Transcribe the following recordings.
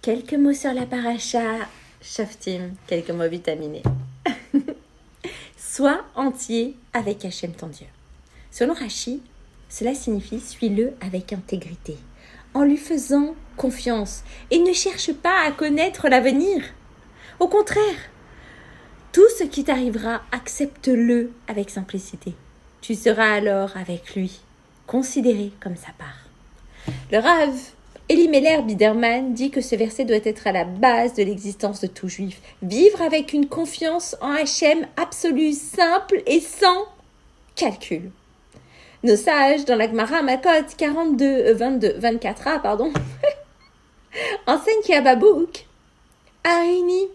quelques mots sur la paracha. Shoftim, quelques mots vitaminés. Sois entier avec Hachem ton Dieu. Selon Rashi, cela signifie suis-le avec intégrité, en lui faisant confiance et ne cherche pas à connaître l'avenir. Au contraire, tout ce qui t'arrivera, accepte-le avec simplicité. Tu seras alors avec lui, considéré comme sa part. Le Rav Elimelech Biderman dit que ce verset doit être à la base de l'existence de tout juif. Vivre avec une confiance en Hachem absolue, simple et sans calcul. Nos sages, dans la Gemara Makot 24a, enseignent qu'Ababouk a réuni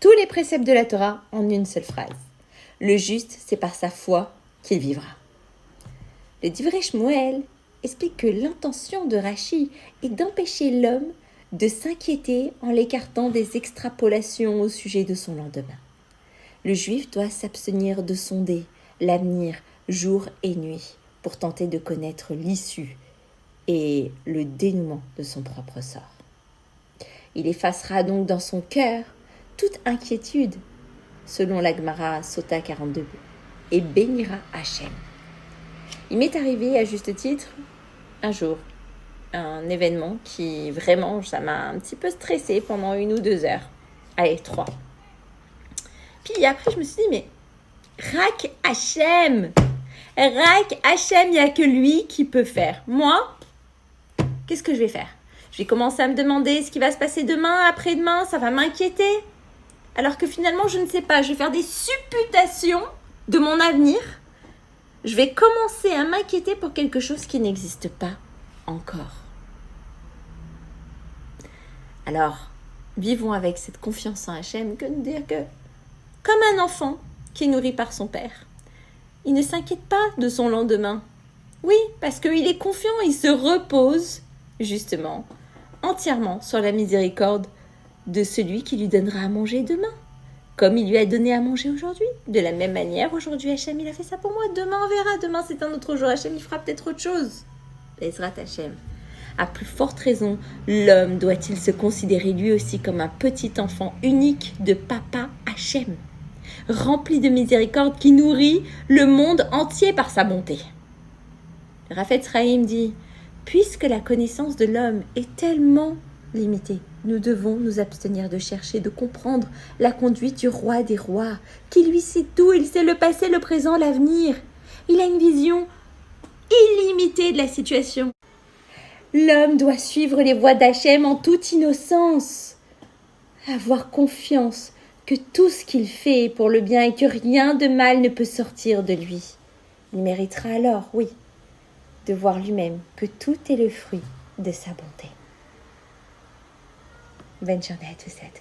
tous les préceptes de la Torah en une seule phrase. Le juste, c'est par sa foi qu'il vivra. Le Divrei Shmuel explique que l'intention de Rashi est d'empêcher l'homme de s'inquiéter en l'écartant des extrapolations au sujet de son lendemain. Le juif doit s'abstenir de sonder l'avenir jour et nuit pour tenter de connaître l'issue et le dénouement de son propre sort. Il effacera donc dans son cœur toute inquiétude, selon la Gemara Sota 42b, et bénira Hachem. Il m'est arrivé, à juste titre, un jour, un événement qui vraiment, ça m'a un petit peu stressée pendant 1 ou 2 heures. Allez, 3. Puis après, je me suis dit, mais Rak Hachem, il n'y a que lui qui peut faire. Moi, qu'est-ce que je vais faire? Je vais commencer à me demander ce qui va se passer demain, après-demain, ça va m'inquiéter. Alors que finalement, je ne sais pas, je vais faire des supputations de mon avenir. Je vais commencer à m'inquiéter pour quelque chose qui n'existe pas encore. Alors, vivons avec cette confiance en Hachem, que de dire que, comme un enfant qui est nourri par son père, il ne s'inquiète pas de son lendemain. Oui, parce qu'il est confiant, il se repose, justement, entièrement sur la miséricorde de celui qui lui donnera à manger demain. Comme il lui a donné à manger aujourd'hui. De la même manière, aujourd'hui, Hachem, il a fait ça pour moi. Demain, on verra. Demain, c'est un autre jour. Hachem, il fera peut-être autre chose. Ezrat Hachem. À plus forte raison, l'homme doit-il se considérer lui aussi comme un petit enfant unique de papa Hachem, rempli de miséricorde qui nourrit le monde entier par sa bonté. Le Rafetz Chaim dit, puisque la connaissance de l'homme est tellement limitée, nous devons nous abstenir de chercher, de comprendre la conduite du roi des rois, qui lui sait tout, il sait le passé, le présent, l'avenir. Il a une vision illimitée de la situation. L'homme doit suivre les voies d'Hachem en toute innocence, avoir confiance que tout ce qu'il fait est pour le bien et que rien de mal ne peut sortir de lui. Il méritera alors, oui, de voir lui-même que tout est le fruit de sa bonté. Bonne journée à tous et à toutes.